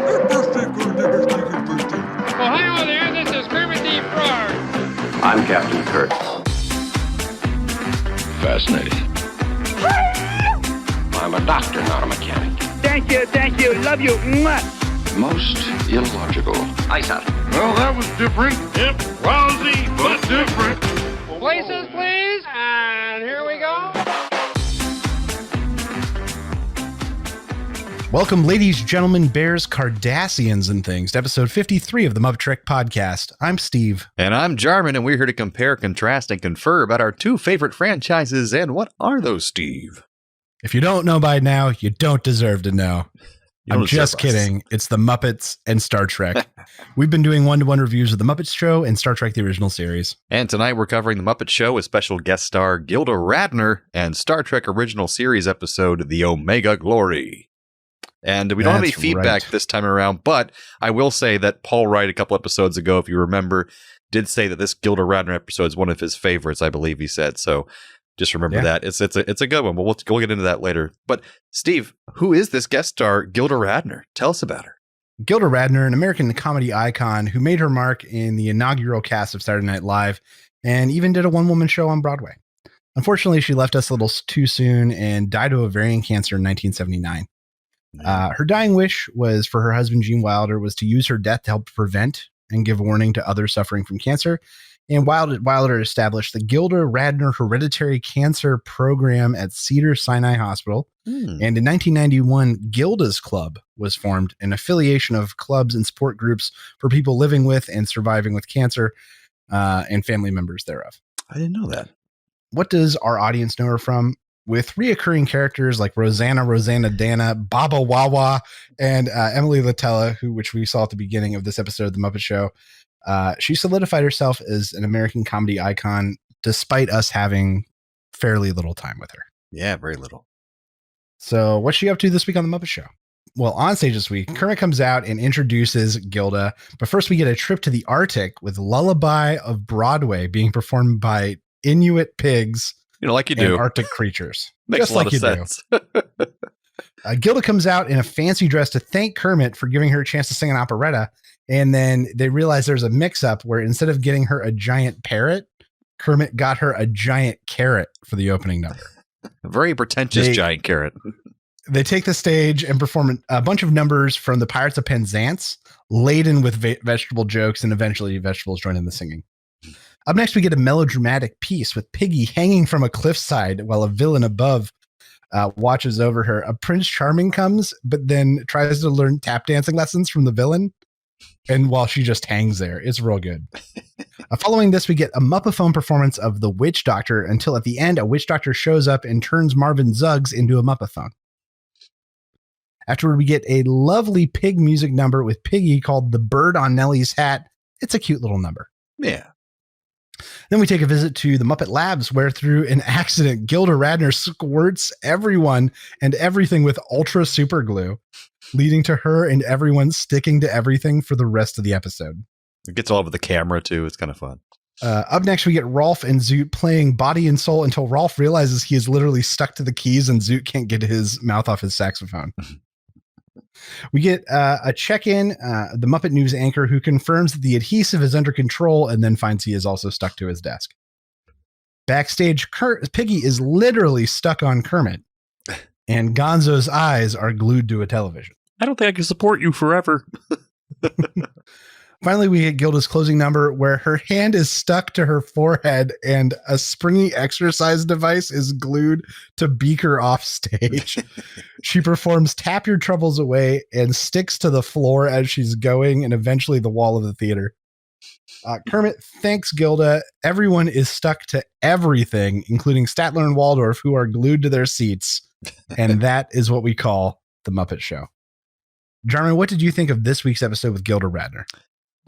Ohio there, this is Kermit the Frog. I'm Captain Kirk. Fascinating. I'm a doctor, not a mechanic. Thank you, love you. Mwah. Most illogical. Aye, sir. Well, that was different. Yep, lousy, but different. Places, please, and here we go. Welcome, ladies, gentlemen, bears, Cardassians, and things, to episode 53 of the MuppeTrek podcast. I'm Steve. And I'm Jarman, and we're here to compare, contrast, and confer about our two favorite franchises. And what are those, Steve? If you don't know by now, you don't deserve to know. I'm just kidding. It's the Muppets and Star Trek. We've been doing one-to-one reviews of the Muppet Show and Star Trek, the original series. And tonight we're covering the Muppet Show with special guest star Gilda Radner and Star Trek original series episode, The Omega Glory. And we don't have any feedback this time around, but I will say that Paul Wright, a couple episodes ago, if you remember, did say that this Gilda Radner episode is one of his favorites, I believe he said. So just remember that. It's a good one, but we'll get into that later. But Steve, who is this guest star, Gilda Radner? Tell us about her. Gilda Radner, an American comedy icon who made her mark in the inaugural cast of Saturday Night Live and even did a one-woman show on Broadway. Unfortunately, she left us a little too soon and died of ovarian cancer in 1979. Her dying wish was for her husband, Gene Wilder, was to use her death to help prevent and give warning to others suffering from cancer. And Wilder established the Gilda Radner Hereditary Cancer Program at Cedars-Sinai Hospital. And in 1991, Gilda's Club was formed, an affiliation of clubs and support groups for people living with and surviving with cancer and family members thereof. I didn't know that. What does our audience know her from? With reoccurring characters like Rosanna Dana, Baba Wawa, and Emily Latella, which we saw at the beginning of this episode of The Muppet Show, she solidified herself as an American comedy icon, despite us having fairly little time with her. Yeah, very little. So what's she up to this week on The Muppet Show? Well, on stage this week, Kermit comes out and introduces Gilda. But first, we get a trip to the Arctic with Lullaby of Broadway being performed by Inuit pigs. Like you do. Arctic creatures. Makes a lot of sense. Gilda comes out in a fancy dress to thank Kermit for giving her a chance to sing an operetta. And then they realize there's a mix-up where instead of getting her a giant parrot, Kermit got her a giant carrot for the opening number. A very pretentious giant carrot. They take the stage and perform a bunch of numbers from the Pirates of Penzance, laden with vegetable jokes, and eventually vegetables join in the singing. Up next, we get a melodramatic piece with Piggy hanging from a cliffside while a villain above watches over her. A Prince Charming comes, but then tries to learn tap dancing lessons from the villain. And while she just hangs there, it's real good. Following this, we get a Muppephone performance of the Witch Doctor until at the end, a witch doctor shows up and turns Marvin Zuggs into a Muppephone. Afterward, we get a lovely pig music number with Piggy called The Bird on Nellie's Hat. It's a cute little number. Yeah. Then we take a visit to the Muppet Labs, where through an accident, Gilda Radner squirts everyone and everything with ultra super glue, leading to her and everyone sticking to everything for the rest of the episode. It gets all over the camera, too. It's kind of fun. Up next, we get Rolf and Zoot playing Body and Soul until Rolf realizes he is literally stuck to the keys and Zoot can't get his mouth off his saxophone. We get a check-in, the Muppet News anchor who confirms that the adhesive is under control and then finds he is also stuck to his desk. Backstage, Piggy is literally stuck on Kermit, and Gonzo's eyes are glued to a television. I don't think I can support you forever. Finally, we get Gilda's closing number where her hand is stuck to her forehead and a springy exercise device is glued to beak her off stage. She performs Tap Your Troubles Away and sticks to the floor as she's going and eventually the wall of the theater. Kermit thanks Gilda. Everyone is stuck to everything, including Statler and Waldorf, who are glued to their seats. And that is what we call The Muppet Show. Jarman, what did you think of this week's episode with Gilda Radner?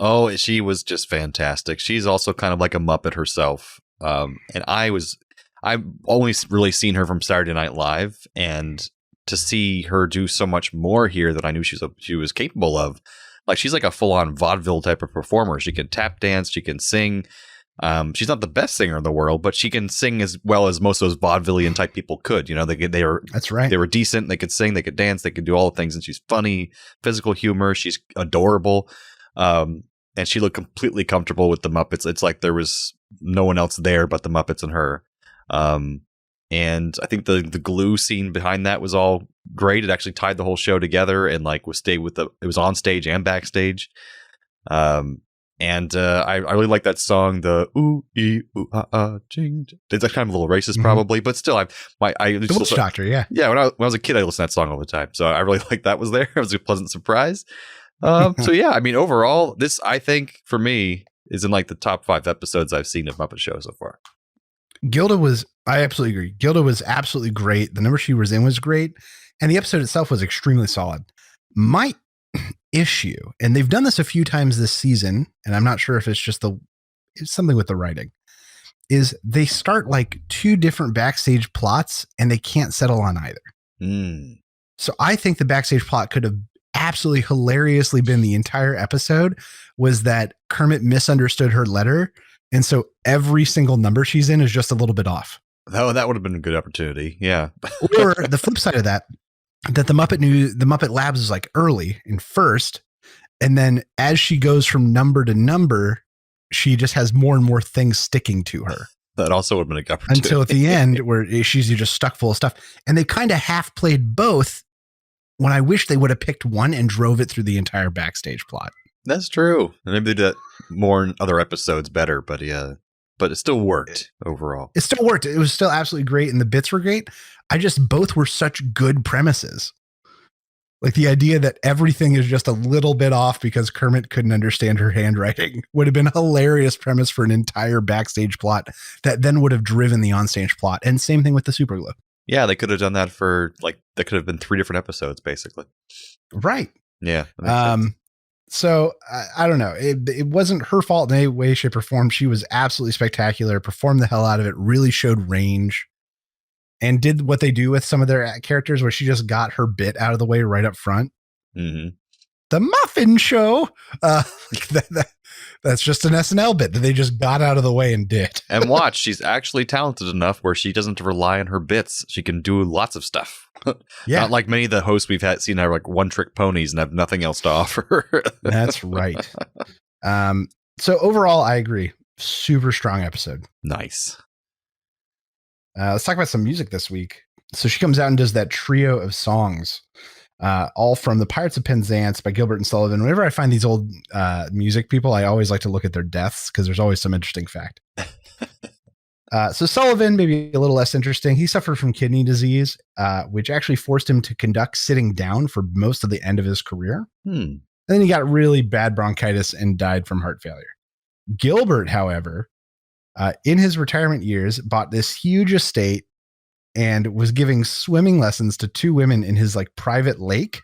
Oh, she was just fantastic. She's also kind of like a Muppet herself. And I've only really seen her from Saturday Night Live, and to see her do so much more here that I knew she was capable of. Like, she's like a full-on vaudeville type of performer. She can tap dance, she can sing. She's not the best singer in the world, but she can sing as well as most of those vaudevillian type people could. You know, that's right. They were decent. They could sing, they could dance, they could do all the things. And she's funny, physical humor. She's adorable. And she looked completely comfortable with the Muppets. It's like there was no one else there but the Muppets and her. And I think the glue scene behind that was all great. It actually tied the whole show together and like it was on stage and backstage. And I really like that song, the ooh ee ooh ah ah ching. It's kind of a little racist, probably, but still, the Witch Doctor, yeah. When I was a kid, I listened to that song all the time, so I really like that was there. It was a pleasant surprise. So yeah, I mean, overall, this I think for me is in like the top 5 episodes I've seen of Muppet Show so far. I absolutely agree. Gilda was absolutely great. The number she was in was great, and the episode itself was extremely solid. My issue, and they've done this a few times this season, and I'm not sure if it's something with the writing, is they start like 2 different backstage plots and they can't settle on either. So I think the backstage plot could have absolutely hilariously been the entire episode was that Kermit misunderstood her letter, and so every single number she's in is just a little bit off. Oh, that would have been a good opportunity. Yeah. Or the flip side of that the Muppet Labs is like early and first, and then as she goes from number to number, she just has more and more things sticking to her. That also would have been a good opportunity. Until at the end where she's just stuck full of stuff. And they kind of half played both when I wish they would have picked one and drove it through the entire backstage plot. That's true. And maybe they did that more in other episodes better, but yeah. But it still worked overall. It still worked. It was still absolutely great. And the bits were great. Both were such good premises. Like the idea that everything is just a little bit off because Kermit couldn't understand her handwriting would have been a hilarious premise for an entire backstage plot that then would have driven the onstage plot. And same thing with the super glue. Yeah, they could have done that for that could have been 3 different episodes, basically. Right. Yeah. So I don't know. It wasn't her fault in any way, shape, or form. She was absolutely spectacular, performed the hell out of it, really showed range, and did what they do with some of their characters where she just got her bit out of the way right up front. Mm-hmm. The Muffin Show. That's just an SNL bit that they just got out of the way and did. And watch, she's actually talented enough where she doesn't have to rely on her bits. She can do lots of stuff. Yeah. Not like many of the hosts we've seen are like one-trick ponies and have nothing else to offer. That's right. So overall, I agree. Super strong episode. Nice. Let's talk about some music this week. So she comes out and does that trio of songs, all from the Pirates of Penzance by Gilbert and Sullivan. Whenever I find these old music people, I always like to look at their deaths because there's always some interesting fact. So Sullivan, maybe a little less interesting. He suffered from kidney disease, which actually forced him to conduct sitting down for most of the end of his career. And then he got really bad bronchitis and died from heart failure. Gilbert, however, in his retirement years, bought this huge estate and was giving swimming lessons to 2 women in his like private lake.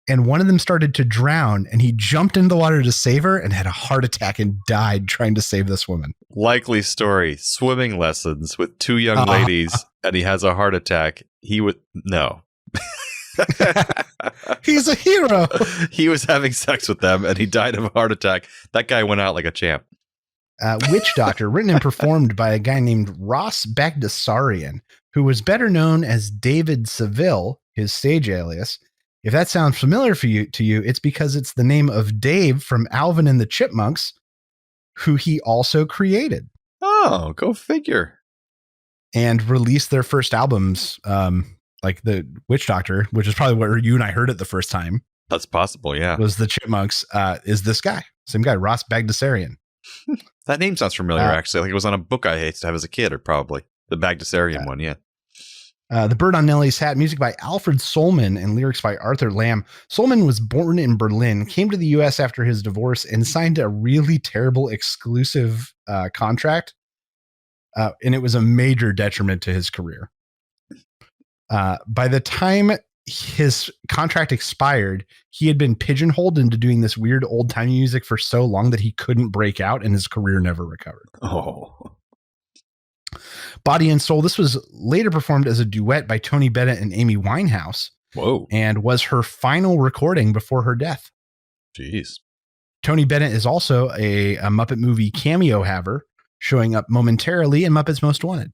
And one of them started to drown and he jumped into the water to save her and had a heart attack and died trying to save this woman. Likely story. Swimming lessons with 2 young ladies and he has a heart attack. No. He's a hero. He was having sex with them and he died of a heart attack. That guy went out like a champ. Witch Doctor, written and performed by a guy named Ross Bagdasarian, who was better known as David Seville, his stage alias. If that sounds familiar to you, it's because it's the name of Dave from Alvin and the Chipmunks, who he also created. Oh, go figure. And released their first albums, like the Witch Doctor, which is probably where you and I heard it the first time. That's possible, yeah. Was the Chipmunks, is this guy. Same guy, Ross Bagdasarian. That name sounds familiar, actually. Like it was on a book I used to have as a kid, or probably the Bagdasarian one, yeah. The Bird on Nellie's Hat, music by Alfred Solman and lyrics by Arthur Lamb. Solman was born in Berlin, came to the U.S. after his divorce, and signed a really terrible exclusive contract. And it was a major detriment to his career. By the time his contract expired, he had been pigeonholed into doing this weird old-time music for so long that he couldn't break out, and his career never recovered. Oh. Body and Soul. This was later performed as a duet by Tony Bennett and Amy Winehouse. Whoa. And was her final recording before her death. Jeez. Tony Bennett is also a Muppet movie cameo haver, showing up momentarily in Muppets Most Wanted.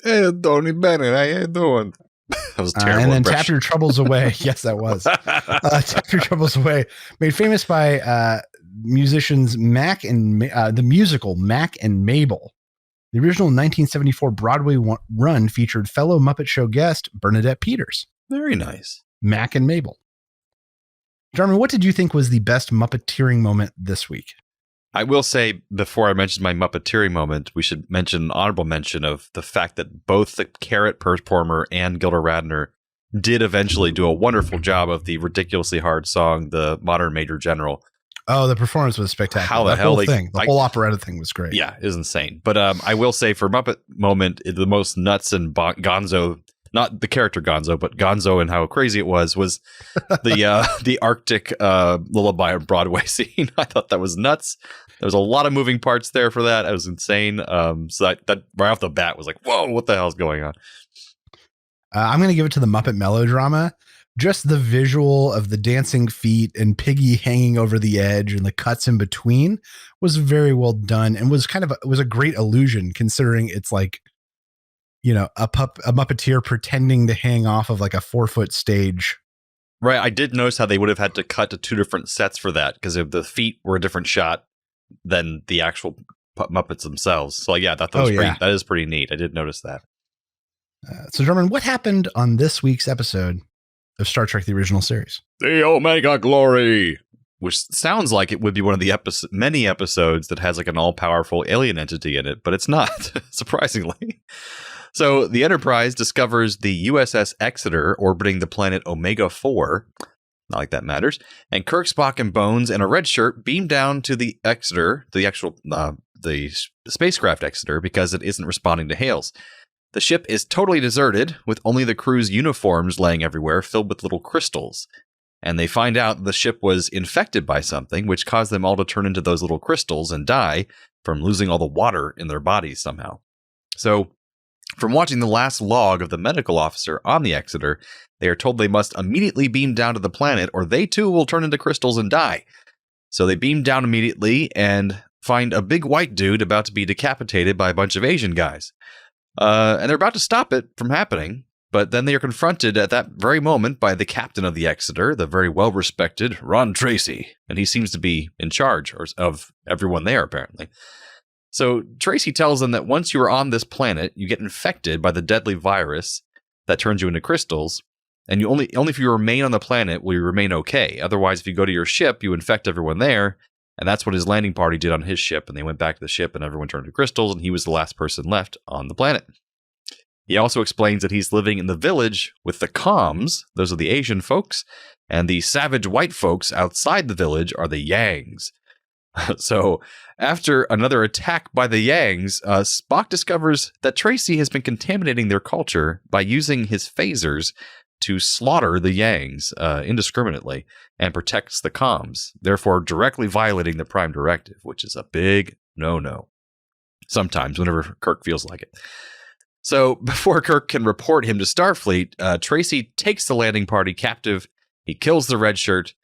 Hey, Tony Bennett, how you doing? That was a terrible and then impression. Tap Your Troubles Away. Yes, that was. Tap Your Troubles Away, made famous by musicians the musical Mac and Mabel. The original 1974 Broadway run featured fellow Muppet Show guest Bernadette Peters. Very nice. Mac and Mabel. Jarman, what did you think was the best Muppeteering moment this week? I will say, before I mention my Muppeteering moment, we should mention an honorable mention of the fact that both the Carrot performer and Gilda Radner did eventually do a wonderful job of the ridiculously hard song, The Modern Major General. Oh, the performance was spectacular. How the hell the whole operetta thing was great. Yeah, it was insane. But I will say, for Muppet moment, the most nuts and gonzo, not the character Gonzo, but Gonzo and how crazy it was the Arctic lullaby on Broadway scene. I thought that was nuts. There was a lot of moving parts there for that. It was insane. So that right off the bat was like, whoa, what the hell's going on? I'm going to give it to the Muppet melodrama. Just the visual of the dancing feet and Piggy hanging over the edge and the cuts in between was very well done and was was a great illusion, considering it's like, a Muppeteer pretending to hang off of like a 4-foot stage. Right. I did notice how they would have had to cut to 2 different sets for that, because if the feet were a different shot than the actual Muppets themselves. So yeah, that was that is pretty neat. I did notice that. So German, what happened on this week's episode of Star Trek: The Original Series? The Omega Glory, which sounds like it would be one of the many episodes that has like an all-powerful alien entity in it, but it's not, surprisingly. So the Enterprise discovers the USS Exeter orbiting the planet Omega 4. Not like that matters. And Kirk, Spock, and Bones and a red shirt beam down to the Exeter, the actual the spacecraft Exeter, because it isn't responding to hails. The ship is totally deserted, with only the crew's uniforms laying everywhere, filled with little crystals. And they find out the ship was infected by something, which caused them all to turn into those little crystals and die from losing all the water in their bodies somehow. So, from watching the last log of the medical officer on the Exeter, they are told they must immediately beam down to the planet, or they too will turn into crystals and die. So they beam down immediately and find a big white dude about to be decapitated by a bunch of Asian guys. And they're about to stop it from happening, but then they are confronted at that very moment by the captain of the Exeter, the very well-respected Ron Tracy, and he seems to be in charge of everyone there, apparently. So Tracy tells them that once you are on this planet, you get infected by the deadly virus that turns you into crystals, and you only if you remain on the planet will you remain okay. Otherwise, if you go to your ship, you infect everyone there, and that's what his landing party did on his ship, and they went back to the ship, and everyone turned to crystals, and he was the last person left on the planet. He also explains that he's living in the village with the comms, those are the Asian folks, and the savage white folks outside the village are the Yangs. So, after another attack by the Yangs, Spock discovers that Tracy has been contaminating their culture by using his phasers to slaughter the Yangs indiscriminately and protects the comms, therefore directly violating the Prime Directive, which is a big no-no. Sometimes, whenever Kirk feels like it. So, before Kirk can report him to Starfleet, Tracy takes the landing party captive, he kills the red shirt,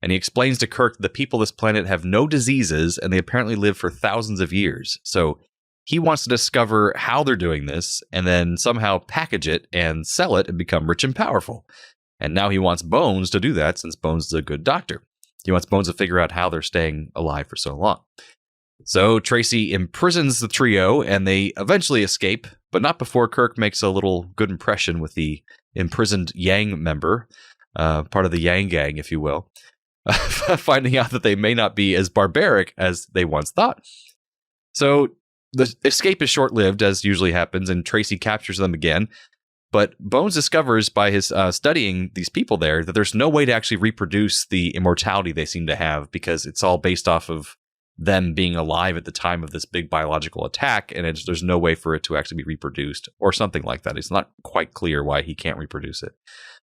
and he explains to Kirk that the people of this planet have no diseases and they apparently live for thousands of years. So he wants to discover how they're doing this and then somehow package it and sell it and become rich and powerful. And now he wants Bones to do that, since Bones is a good doctor. He wants Bones to figure out how they're staying alive for so long. So Tracy imprisons the trio and they eventually escape, but not before Kirk makes a little good impression with the imprisoned Yang member, part of the Yang gang, if you will. Finding out that they may not be as barbaric as they once thought. So the escape is short-lived, as usually happens, and Tracy captures them again. But Bones discovers by his studying these people there that there's no way to actually reproduce the immortality they seem to have, because it's all based off of them being alive at the time of this big biological attack, and there's no way for it to actually be reproduced, or something like that. It's not quite clear why he can't reproduce it.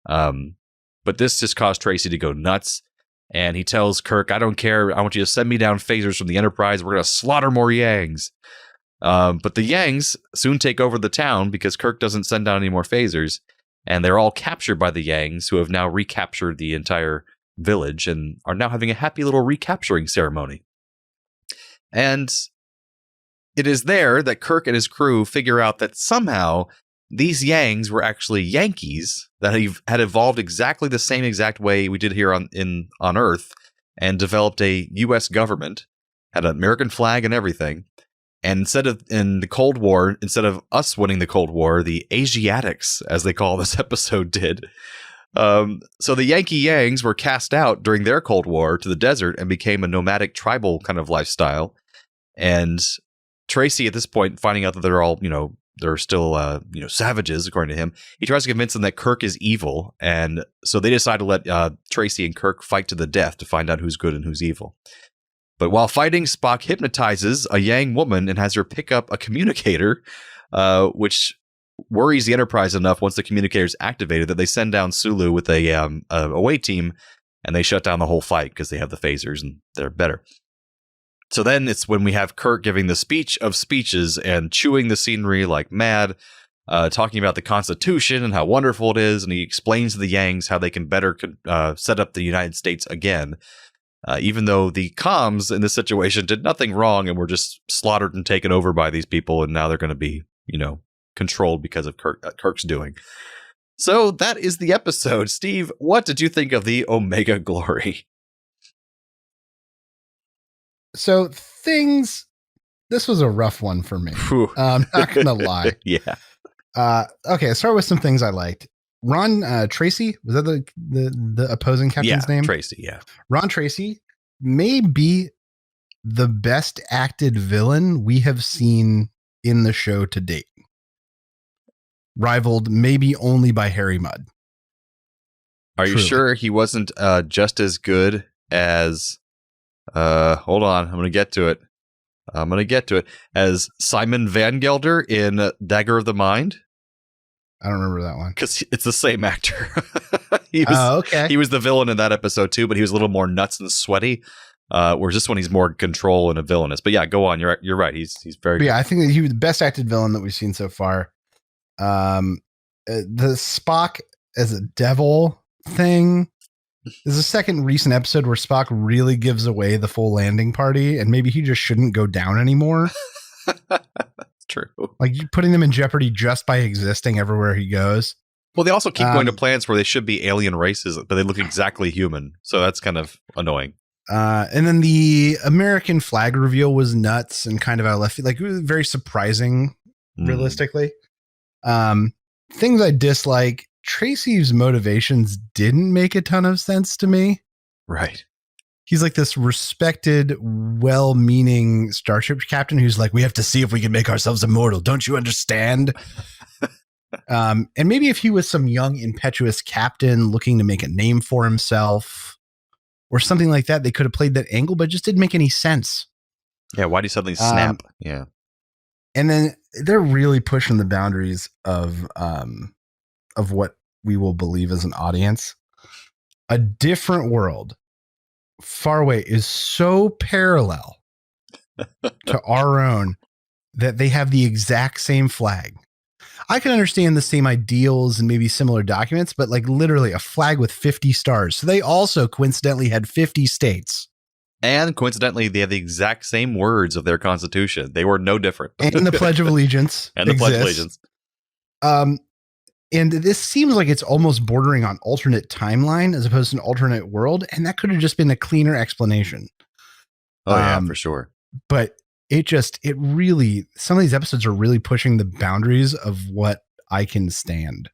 But this just caused Tracy to go nuts. And he tells Kirk, I don't care. I want you to send me down phasers from the Enterprise. We're going to slaughter more Yangs. But the Yangs soon take over the town because Kirk doesn't send down any more phasers. And they're all captured by the Yangs, who have now recaptured the entire village and are now having a happy little recapturing ceremony. And it is there that Kirk and his crew figure out that somehow these Yangs were actually Yankees that had evolved exactly the same exact way we did here on Earth, and developed a U.S. government, had an American flag and everything. And in the Cold War, instead of us winning the Cold War, the Asiatics, as they call this episode, did. So the Yankee Yangs were cast out during their Cold War to the desert and became a nomadic tribal kind of lifestyle. And Tracy, at this point, finding out that they're all, they're still, savages, according to him, he tries to convince them that Kirk is evil. And so they decide to let Tracy and Kirk fight to the death to find out who's good and who's evil. But while fighting, Spock hypnotizes a Yang woman and has her pick up a communicator, which worries the Enterprise enough once the communicator is activated that they send down Sulu with a away team, and they shut down the whole fight because they have the phasers and they're better. So then it's when we have Kirk giving the speech of speeches and chewing the scenery like mad, talking about the Constitution and how wonderful it is, and he explains to the Yangs how they can better set up the United States again. Even though the comms in this situation did nothing wrong and were just slaughtered and taken over by these people, and now they're going to be, controlled because of Kirk's doing. So that is the episode. Steve, what did you think of the Omega Glory? So this was a rough one for me. I'm not going to lie. Yeah. Okay, let's start with some things I liked. Ron Tracy, was that the opposing captain's name? Tracy, yeah. Ron Tracy may be the best acted villain we have seen in the show to date. Rivaled maybe only by Harry Mudd. Are you sure he wasn't just as good as hold on, I'm going to get to it. As Simon Van Gelder in Dagger of the Mind? I don't remember that one. Because it's the same actor. Okay. He was the villain in that episode too, but he was a little more nuts and sweaty. Whereas this one, he's more control and a villainous. But yeah, go on. You're right. He's very good. Yeah, I think that he was the best acted villain that we've seen so far. The Spock as a devil thing. There's a second recent episode where Spock really gives away the full landing party, and maybe he just shouldn't go down anymore. True. Like putting them in jeopardy just by existing everywhere he goes. Well, they also keep going to planets where they should be alien races, but they look exactly human. So that's kind of annoying. And then the American flag reveal was nuts and kind of out of left field. Like it was very surprising, realistically. Things I dislike. Tracy's motivations didn't make a ton of sense to me. Right. He's like this respected, well-meaning starship captain who's like, we have to see if we can make ourselves immortal. Don't you understand? And maybe if he was some young, impetuous captain looking to make a name for himself or something like that, they could have played that angle, but it just didn't make any sense. Yeah, why do you suddenly snap? Yeah. And then they're really pushing the boundaries of what we will believe as an audience. A different world far away is so parallel to our own that they have the exact same flag. I can understand the same ideals and maybe similar documents, but like literally a flag with 50 stars. So they also coincidentally had 50 states. And coincidentally, they have the exact same words of their constitution. They were no different. And the Pledge of Allegiance. And the Pledge of Allegiance. And this seems like it's almost bordering on alternate timeline as opposed to an alternate world. And that could have just been a cleaner explanation. Oh, yeah, for sure. But it really, some of these episodes are really pushing the boundaries of what I can stand.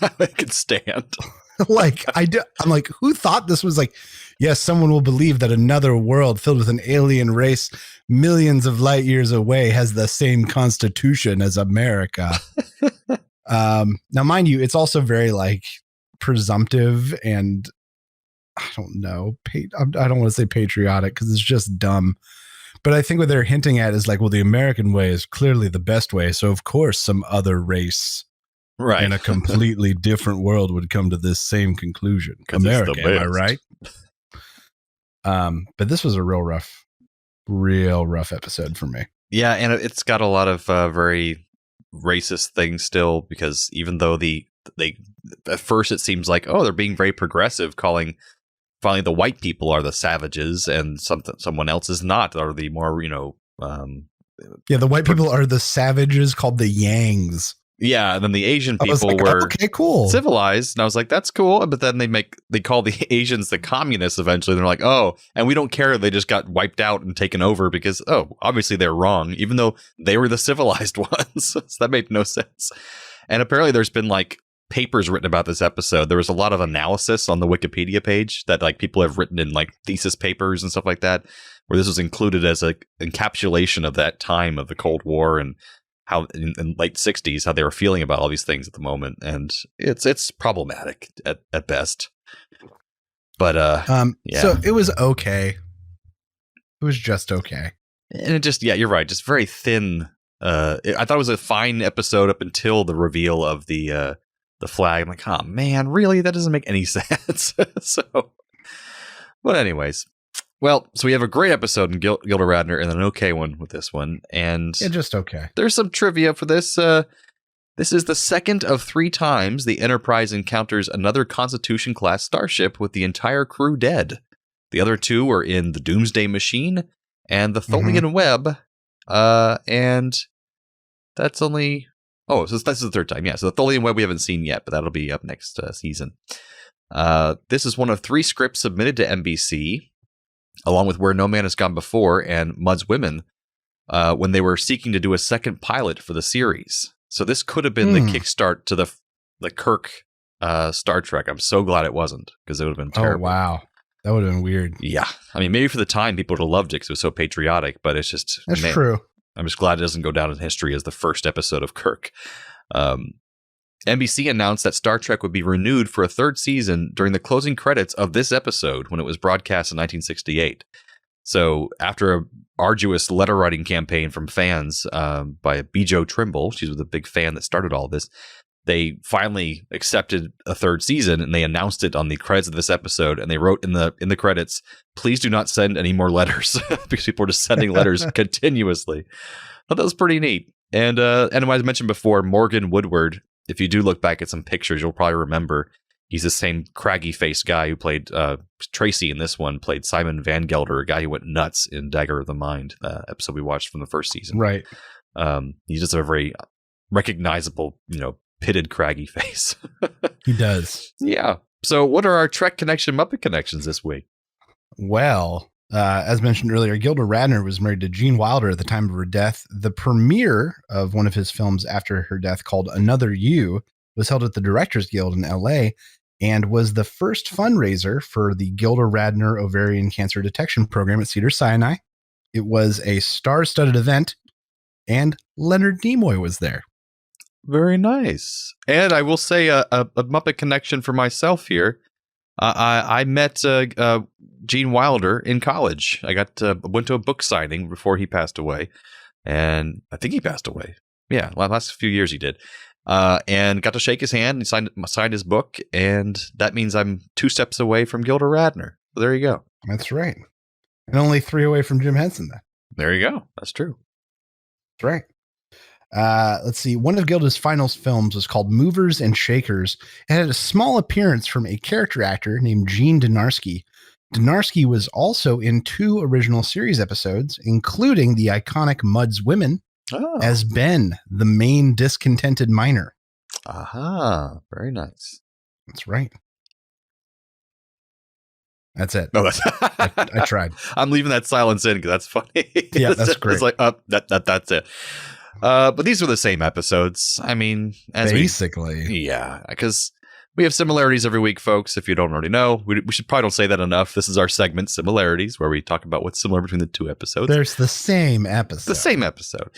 I can stand. I'm like, who thought this was like, yes, someone will believe that another world filled with an alien race millions of light years away has the same constitution as America. Now, mind you, it's also very like presumptive and I don't know. I don't want to say patriotic because it's just dumb. But I think what they're hinting at is like, well, the American way is clearly the best way. So, of course, some other race in a completely different world would come to this same conclusion. America, am I right? But this was a real rough episode for me. Yeah, and it's got a lot of very racist things still, because even though they at first it seems like, oh, they're being very progressive, calling finally the white people are the savages and someone else is not, are the more Yeah, the white people are the savages called the Yangs. Yeah, and then the Asian people were okay, cool, civilized, and I was like, that's cool. But then they call the Asians the communists eventually. They're like, oh, and we don't care. They just got wiped out and taken over because, obviously they're wrong, even though they were the civilized ones. So that made no sense. And apparently there's been like papers written about this episode. There was a lot of analysis on the Wikipedia page that like people have written in like thesis papers and stuff like that, where this was included as a encapsulation of that time of the Cold War and how in late 60s, how they were feeling about all these things at the moment. And it's problematic at best. But yeah. So it was okay. It was just okay. And it just, yeah, you're right. Just very thin. I thought it was a fine episode up until the reveal of the flag. I'm like, oh man, really? That doesn't make any sense. So, but anyways. Well, so we have a great episode in Gilda Radner and an okay one with this one. And yeah, just okay. There's some trivia for this. This is the second of 3 times the Enterprise encounters another Constitution-class starship with the entire crew dead. The other 2 were in the Doomsday Machine and the Tholian Web. And that's only... Oh, so that's the 3rd time. Yeah, so the Tholian Web we haven't seen yet, but that'll be up next season. This is one of 3 scripts submitted to NBC, along with Where No Man Has Gone Before and Mud's Women, when they were seeking to do a second pilot for the series. So this could have been the kickstart to the Kirk Star Trek. I'm so glad it wasn't, because it would have been terrible. Oh, wow. That would have been weird. Yeah. I mean, maybe for the time, people would have loved it because it was so patriotic, but it's just... That's true. I'm just glad it doesn't go down in history as the first episode of Kirk. NBC announced that Star Trek would be renewed for a 3rd season during the closing credits of this episode when it was broadcast in 1968. So after a arduous letter writing campaign from fans by Bijo Trimble, she was a big fan that started all this, they finally accepted a 3rd season, and they announced it on the credits of this episode. And they wrote in the credits, "Please do not send any more letters," because people were just sending letters continuously. I thought that was pretty neat. And as I mentioned before, Morgan Woodward, if you do look back at some pictures, you'll probably remember he's the same craggy-faced guy who played Tracy in this one, played Simon Van Gelder, a guy who went nuts in Dagger of the Mind, episode we watched from the 1st season. Right. He's just a very recognizable, pitted, craggy face. He does. Yeah. So what are our Trek Connection Muppet connections this week? Well, as mentioned earlier, Gilda Radner was married to Gene Wilder at the time of her death. The premiere of one of his films after her death, called Another You, was held at the Directors Guild in LA and was the first fundraiser for the Gilda Radner Ovarian Cancer Detection Program at Cedars-Sinai. It was a star-studded event, and Leonard Nimoy was there. Very nice. And I will say a Muppet connection for myself here. I met Gene Wilder in college. I went to a book signing before he passed away, and I think he passed away. Yeah, last few years he did. And got to shake his hand and signed his book, and that means I'm 2 steps away from Gilda Radner. So there you go. That's right. And only 3 away from Jim Henson then. There you go. That's true. That's right. Let's see. One of Gilda's final films was called Movers and Shakers. It had a small appearance from a character actor named Gene Dynarski. Dynarski was also in 2 original series episodes, including the iconic Mud's Women, as Ben, the main discontented miner. Aha. Very nice. That's right. That's it. No, that's I tried. I'm leaving that silence in because that's funny. Yeah, that's great. It's like, that's it. But these are the same episodes. I mean, basically. Yeah, because we have similarities every week, folks. If you don't already know, we should probably don't say that enough. This is our segment, Similarities, where we talk about what's similar between the 2 episodes. There's the same episode. The same episode.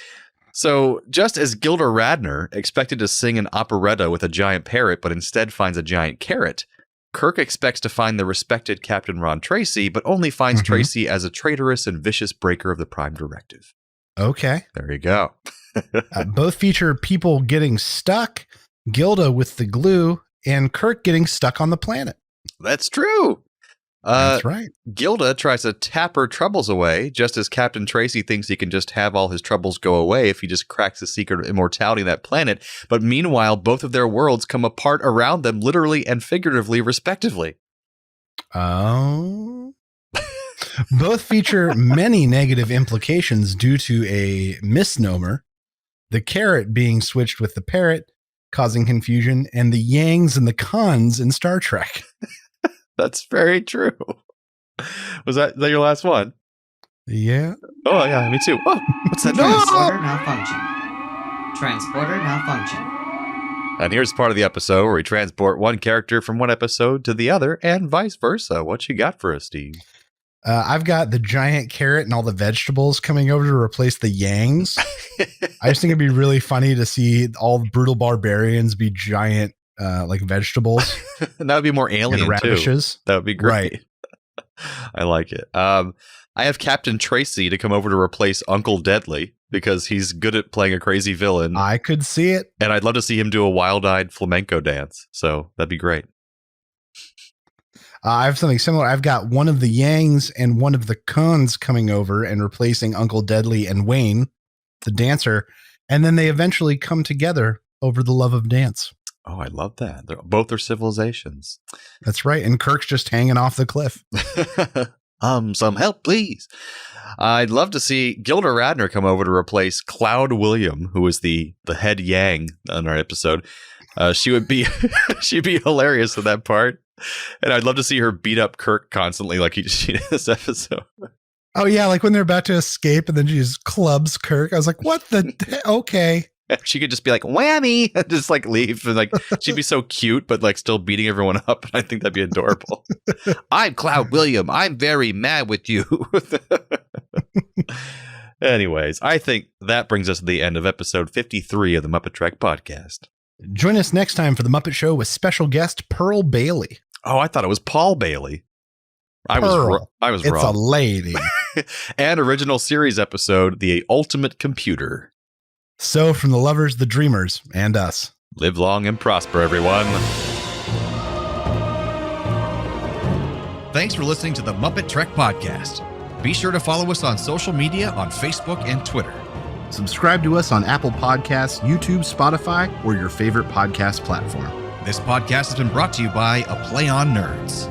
So just as Gilda Radner expected to sing an operetta with a giant parrot, but instead finds a giant carrot, Kirk expects to find the respected Captain Ron Tracy, but only finds Tracy as a traitorous and vicious breaker of the Prime Directive. Okay. There you go. Both feature people getting stuck, Gilda with the glue, and Kirk getting stuck on the planet. That's true. That's right. Gilda tries to tap her troubles away, just as Captain Tracy thinks he can just have all his troubles go away if he just cracks the secret of immortality of that planet. But meanwhile, both of their worlds come apart around them, literally and figuratively, respectively. Oh. Both feature many negative implications due to a misnomer, the carrot being switched with the parrot, causing confusion, and the yangs and the cons in Star Trek. That's very true. Was that your last one? Yeah. Oh, yeah, me too. Oh, what's that? Transporter malfunction. Transporter malfunction. And here's part of the episode where we transport one character from one episode to the other and vice versa. What you got for us, Steve? I've got the giant carrot and all the vegetables coming over to replace the yangs. I just think it'd be really funny to see all the brutal barbarians be giant like vegetables. And that would be more alien radishes. Too. That would be great. Right. I like it. I have Captain Tracy to come over to replace Uncle Deadly because he's good at playing a crazy villain. I could see it. And I'd love to see him do a wild-eyed flamenco dance. So that'd be great. I have something similar. I've got one of the yangs and one of the cons coming over and replacing Uncle Deadly and Wayne, the dancer. And then they eventually come together over the love of dance. Oh, I love that. Both are civilizations. That's right. And Kirk's just hanging off the cliff. Some help, please. I'd love to see Gilda Radner come over to replace Cloud William, who was the head Yang on our episode. She'd be hilarious in that part. And I'd love to see her beat up Kirk constantly like she did this episode. Oh, yeah. Like when they're about to escape and then she just clubs Kirk. I was like, what the? Okay. She could just be like, whammy, and just like leave. And like, she'd be so cute, but like still beating everyone up. And I think that'd be adorable. I'm Cloud William. I'm very mad with you. Anyways, I think that brings us to the end of episode 53 of the MuppeTrek podcast. Join us next time for the Muppet Show with special guest Pearl Bailey. Oh, I thought it was Paul Bailey. I was wrong. It's a lady. And original series episode, The Ultimate Computer. So from the lovers, the dreamers, and us. Live long and prosper, everyone. Thanks for listening to the MuppeTrek podcast. Be sure to follow us on social media on Facebook and Twitter. Subscribe to us on Apple Podcasts, YouTube, Spotify, or your favorite podcast platform. This podcast has been brought to you by A Play on Nerds.